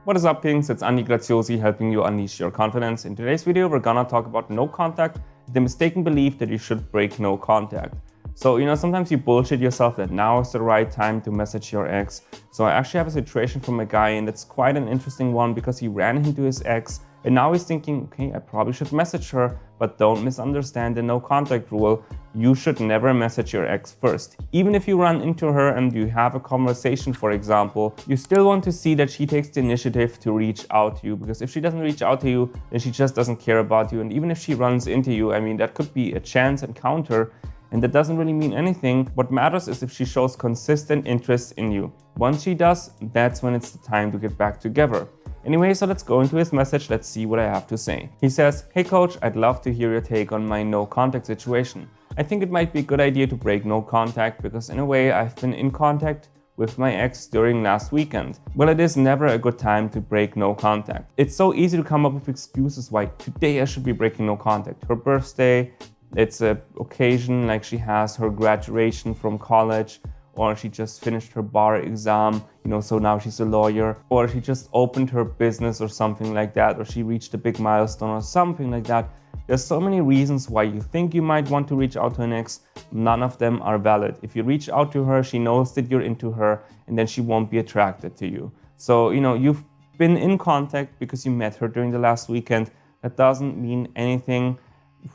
What is up, Kings? It's Andy Graziosi helping you unleash your confidence. In today's video, we're gonna talk about no contact, the mistaken belief that you should break no contact. So, sometimes you bullshit yourself that now is the right time to message your ex. So I actually have a situation from a guy, and it's quite an interesting one because he ran into his ex and now he's thinking, okay, I probably should message her, but don't misunderstand the no contact rule. You should never message your ex first. Even if you run into her and you have a conversation, for example, you still want to see that she takes the initiative to reach out to you, because if she doesn't reach out to you, then she just doesn't care about you. And even if she runs into you, that could be a chance encounter, and that doesn't really mean anything. What matters is if she shows consistent interest in you. Once she does, that's when it's the time to get back together. Anyway, so let's go into his message. Let's see what I have to say. He says, "Hey coach, I'd love to hear your take on my no contact situation. I think it might be a good idea to break no contact because in a way I've been in contact with my ex during last weekend. Well, it is never a good time to break no contact. It's so easy to come up with excuses why today I should be breaking no contact. Her birthday, it's an occasion like she has her graduation from college, or she just finished her bar exam, so now she's a lawyer, or she just opened her business or something like that, or she reached a big milestone or something like that. There's so many reasons why you think you might want to reach out to an ex. None of them are valid. If you reach out to her, she knows that you're into her, and then she won't be attracted to you. So, you've been in contact because you met her during the last weekend. That doesn't mean anything.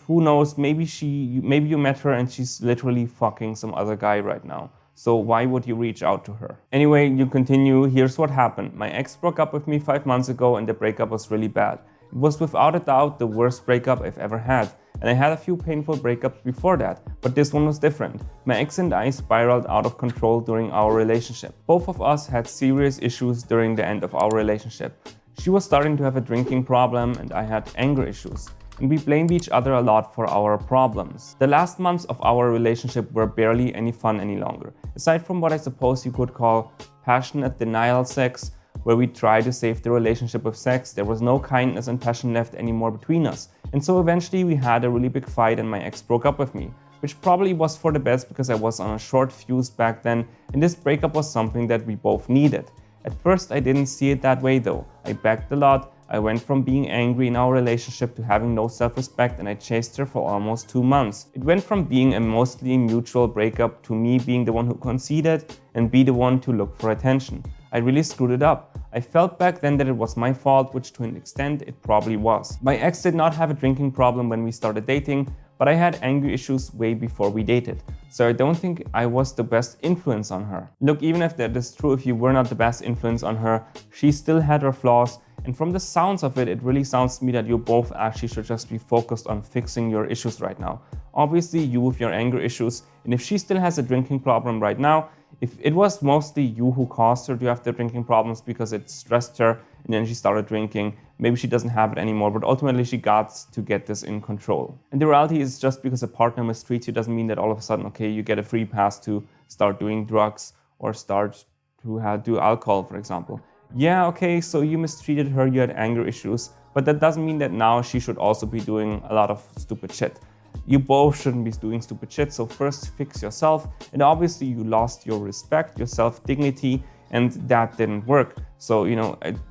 Who knows, maybe you met her and she's literally fucking some other guy right now. So why would you reach out to her? Anyway, you continue. Here's what happened. My ex broke up with me 5 months ago and the breakup was really bad. It was without a doubt the worst breakup I've ever had. And I had a few painful breakups before that, but this one was different. My ex and I spiraled out of control during our relationship. Both of us had serious issues during the end of our relationship. She was starting to have a drinking problem and I had anger issues. And we blamed each other a lot for our problems. The last months of our relationship were barely any fun any longer. Aside from what I suppose you could call passionate denial sex, where we tried to save the relationship with sex, there was no kindness and passion left anymore between us. And so eventually we had a really big fight and my ex broke up with me, which probably was for the best because I was on a short fuse back then, and this breakup was something that we both needed. At first I didn't see it that way though. I begged a lot. I went from being angry in our relationship to having no self-respect, and I chased her for almost 2 months. It went from being a mostly mutual breakup to me being the one who conceded and be the one to look for attention. I really screwed it up. I felt back then that it was my fault, which to an extent it probably was. My ex did not have a drinking problem when we started dating, but I had anger issues way before we dated. So I don't think I was the best influence on her. Look, even if that is true, if you were not the best influence on her, she still had her flaws. And from the sounds of it, it really sounds to me that you both actually should just be focused on fixing your issues right now. Obviously, you with your anger issues, and if she still has a drinking problem right now, if it was mostly you who caused her to have the drinking problems because it stressed her and then she started drinking, maybe she doesn't have it anymore, but ultimately she got to get this in control. And the reality is just because a partner mistreats you doesn't mean that all of a sudden, okay, you get a free pass to start doing drugs or start to do alcohol, for example. Yeah, okay, so you mistreated her, you had anger issues, but that doesn't mean that now she should also be doing a lot of stupid shit. You both shouldn't be doing stupid shit, so first fix yourself. And obviously you lost your respect, your self-dignity, and that didn't work. So,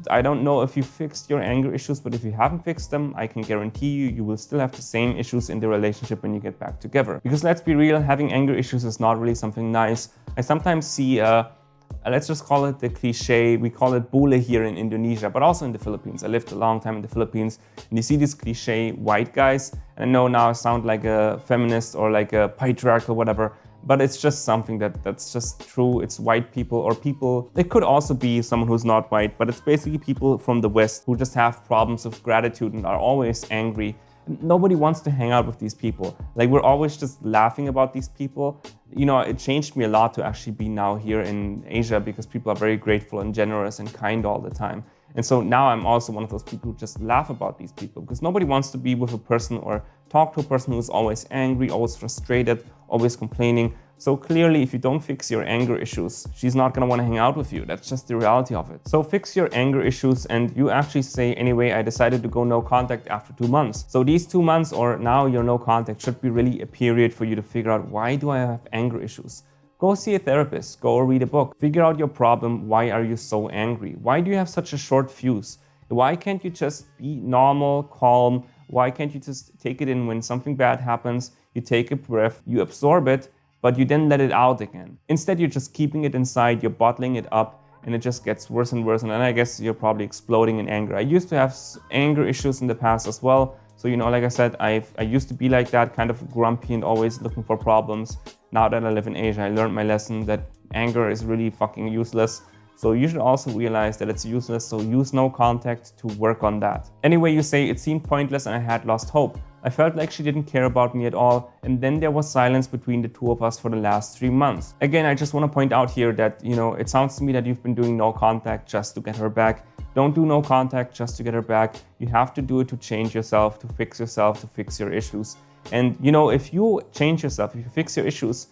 I don't know if you fixed your anger issues, but if you haven't fixed them, I can guarantee you will still have the same issues in the relationship when you get back together. Because let's be real, having anger issues is not really something nice. I sometimes see let's just call it the cliche. We call it bule here in Indonesia, but also in the Philippines. I lived a long time in the Philippines, and you see these cliche white guys. And I know now I sound like a feminist or like a patriarchal, whatever, but it's just something that's just true. It's white people or people. It could also be someone who's not white, but it's basically people from the West who just have problems of gratitude and are always angry. Nobody wants to hang out with these people. Like, we're always just laughing about these people. It changed me a lot to actually be now here in Asia because people are very grateful and generous and kind all the time. And so now I'm also one of those people who just laugh about these people because nobody wants to be with a person or talk to a person who's always angry, always frustrated, always complaining. So clearly, if you don't fix your anger issues, she's not gonna wanna hang out with you. That's just the reality of it. So fix your anger issues, and you actually say, anyway, I decided to go no contact after 2 months. So these 2 months or now your no contact should be really a period for you to figure out, why do I have anger issues? Go see a therapist, go read a book, figure out your problem. Why are you so angry? Why do you have such a short fuse? Why can't you just be normal, calm? Why can't you just take it in when something bad happens? You take a breath, you absorb it, but you then let it out again. Instead, you're just keeping it inside, you're bottling it up, and it just gets worse and worse. And then I guess you're probably exploding in anger. I used to have anger issues in the past as well. So, like I said, I used to be like that, kind of grumpy and always looking for problems. Now that I live in Asia, I learned my lesson that anger is really fucking useless. So you should also realize that it's useless, so use no contact to work on that. Anyway, you say it seemed pointless and I had lost hope. I felt like she didn't care about me at all, and then there was silence between the two of us for the last 3 months. Again, I just want to point out here that, it sounds to me that you've been doing no contact just to get her back. Don't do no contact just to get her back. You have to do it to change yourself, to fix your issues. And, if you change yourself, if you fix your issues,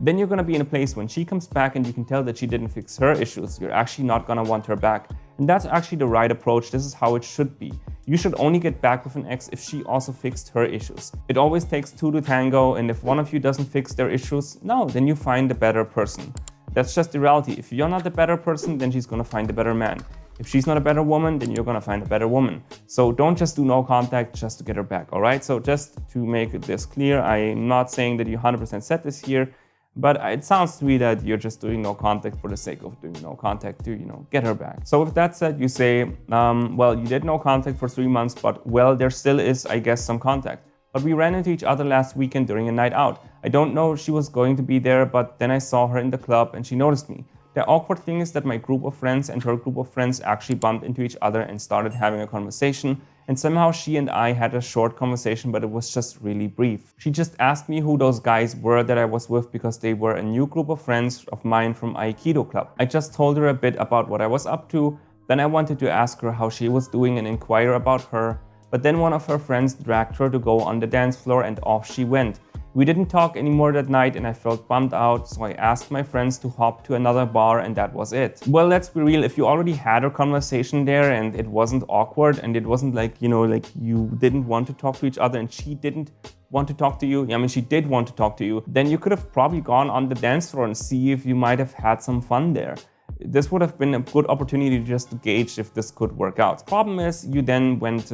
then you're going to be in a place when she comes back and you can tell that she didn't fix her issues. You're actually not going to want her back. And that's actually the right approach. This is how it should be. You should only get back with an ex if she also fixed her issues. It always takes two to tango, and if one of you doesn't fix their issues, then you find a better person. That's just the reality. If you're not the better person, then she's going to find a better man. If she's not a better woman, then you're going to find a better woman. So don't just do no contact just to get her back, all right? So just to make this clear, I'm not saying that you 100% said this here, but it sounds to me that you're just doing no contact for the sake of doing no contact to, get her back. So with that said, you say, well, you did no contact for 3 months, but well, there still is, I guess, some contact. But we ran into each other last weekend during a night out. I don't know if she was going to be there, but then I saw her in the club and she noticed me. The awkward thing is that my group of friends and her group of friends actually bumped into each other and started having a conversation. And somehow she and I had a short conversation, but it was just really brief. She just asked me who those guys were that I was with because they were a new group of friends of mine from Aikido Club. I just told her a bit about what I was up to. Then I wanted to ask her how she was doing and inquire about her. But then one of her friends dragged her to go on the dance floor and off she went. We didn't talk anymore that night and I felt bummed out, so I asked my friends to hop to another bar and that was it. Well, let's be real, if you already had a conversation there and it wasn't awkward and it wasn't like, you didn't want to talk to each other and she didn't want to talk to you, she did want to talk to you, then you could have probably gone on the dance floor and see if you might have had some fun there. This would have been a good opportunity just to gauge if this could work out. Problem is, you then went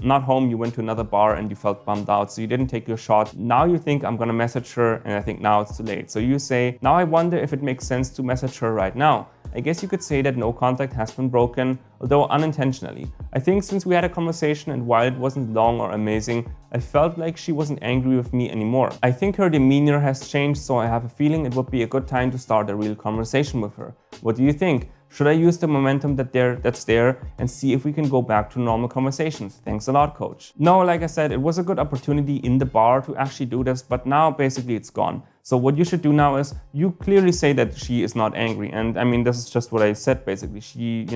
not home, you went to another bar and you felt bummed out, so you didn't take your shot. Now you think, I'm gonna message her, and I think now it's too late. So you say, now I wonder if it makes sense to message her right now. I guess you could say that no contact has been broken, although unintentionally. I think since we had a conversation and while it wasn't long or amazing, I felt like she wasn't angry with me anymore. I think her demeanor has changed, so I have a feeling it would be a good time to start a real conversation with her. What do you think? Should I use the momentum that's there and see if we can go back to normal conversations? Thanks a lot, coach. No, like I said, it was a good opportunity in the bar to actually do this, but now basically it's gone. So what you should do now is you clearly say that she is not angry. And this is just what I said basically. She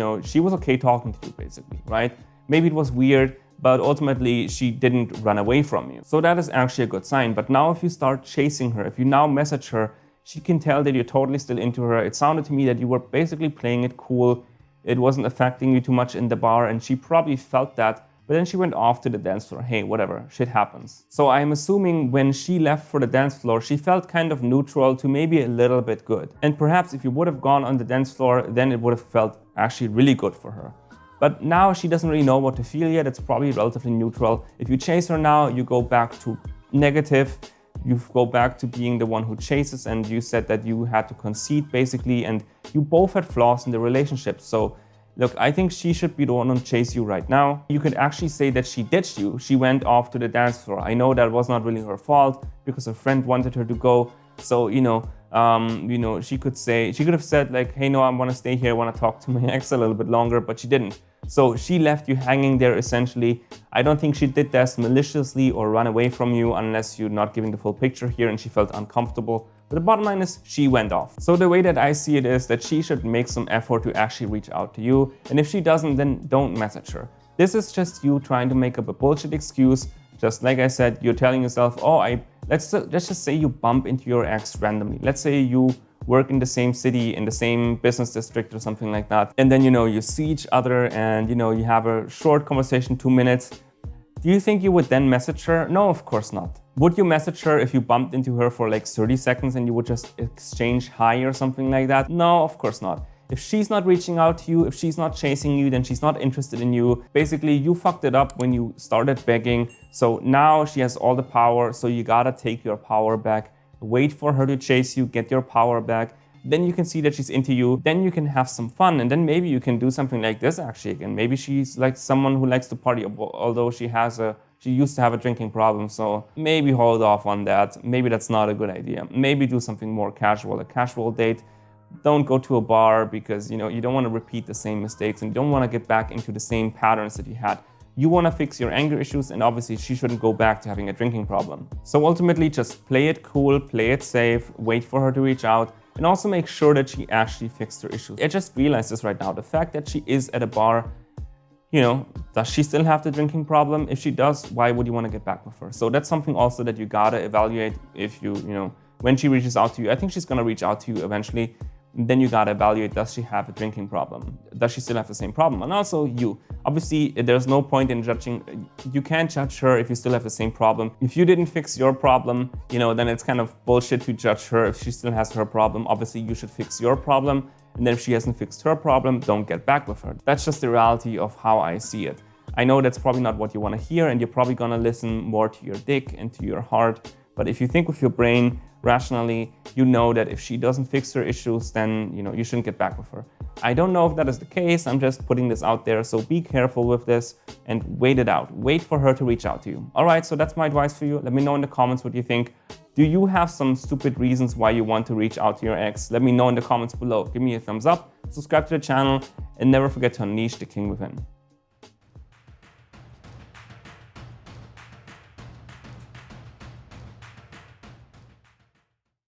was okay talking to you basically, right? Maybe it was weird, but ultimately she didn't run away from you. So that is actually a good sign. But now if you start chasing her, if you now message her, she can tell that you're totally still into her. It sounded to me that you were basically playing it cool. It wasn't affecting you too much in the bar, and she probably felt that. But then she went off to the dance floor. Hey, whatever, shit happens. So I'm assuming when she left for the dance floor, she felt kind of neutral to maybe a little bit good. And perhaps if you would have gone on the dance floor, then it would have felt actually really good for her. But now she doesn't really know what to feel yet. It's probably relatively neutral. If you chase her now, you go back to negative. You go back to being the one who chases, and you said that you had to concede basically, and you both had flaws in the relationship. So look, I think she should be the one to chase you right now. You could actually say that she ditched you. She went off to the dance floor. I know that was not really her fault because a friend wanted her to go. So, she could have said like, hey, no, I want to stay here. I want to talk to my ex a little bit longer, but she didn't. So she left you hanging there essentially. I don't think she did this maliciously or run away from you unless you're not giving the full picture here and she felt uncomfortable. But the bottom line is she went off. So the way that I see it is that she should make some effort to actually reach out to you. And if she doesn't, then don't message her. This is just you trying to make up a bullshit excuse. Just like I said, you're telling yourself, let's just say you bump into your ex randomly. Let's say you work in the same city, in the same business district or something like that. And then, you see each other and, you have a short conversation, 2 minutes. Do you think you would then message her? No, of course not. Would you message her if you bumped into her for like 30 seconds and you would just exchange hi or something like that? No, of course not. If she's not reaching out to you, if she's not chasing you, then she's not interested in you. Basically, you fucked it up when you started begging. So now she has all the power. So you gotta take your power back. Wait for her to chase you, get your power back. Then you can see that she's into you. Then you can have some fun. And then maybe you can do something like this actually again. Maybe she's like someone who likes to party, although she used to have a drinking problem. So maybe hold off on that. Maybe that's not a good idea. Maybe do something more casual, a casual date. Don't go to a bar because you don't want to repeat the same mistakes and you don't want to get back into the same patterns that you had. You want to fix your anger issues, and obviously she shouldn't go back to having a drinking problem. So ultimately, just play it cool, play it safe, wait for her to reach out, and also make sure that she actually fixed her issues. I just realized this right now. The fact that she is at a bar, does she still have the drinking problem? If she does, why would you want to get back with her? So that's something also that you gotta evaluate if when she reaches out to you. I think she's gonna reach out to you eventually. Then you gotta evaluate, does she have a drinking problem? Does she still have the same problem? And also you. Obviously, there's no point in judging. You can't judge her if you still have the same problem. If you didn't fix your problem, then it's kind of bullshit to judge her if she still has her problem. Obviously, you should fix your problem. And then if she hasn't fixed her problem, don't get back with her. That's just the reality of how I see it. I know that's probably not what you want to hear, and you're probably gonna listen more to your dick and to your heart. But if you think with your brain, rationally, you know that if she doesn't fix her issues, then you shouldn't get back with her. I don't know if that is the case. I'm just putting this out there. So be careful with this and wait it out. Wait for her to reach out to you. All right, so that's my advice for you. Let me know in the comments what you think. Do you have some stupid reasons why you want to reach out to your ex? Let me know in the comments below. Give me a thumbs up, subscribe to the channel, and never forget to unleash the king within.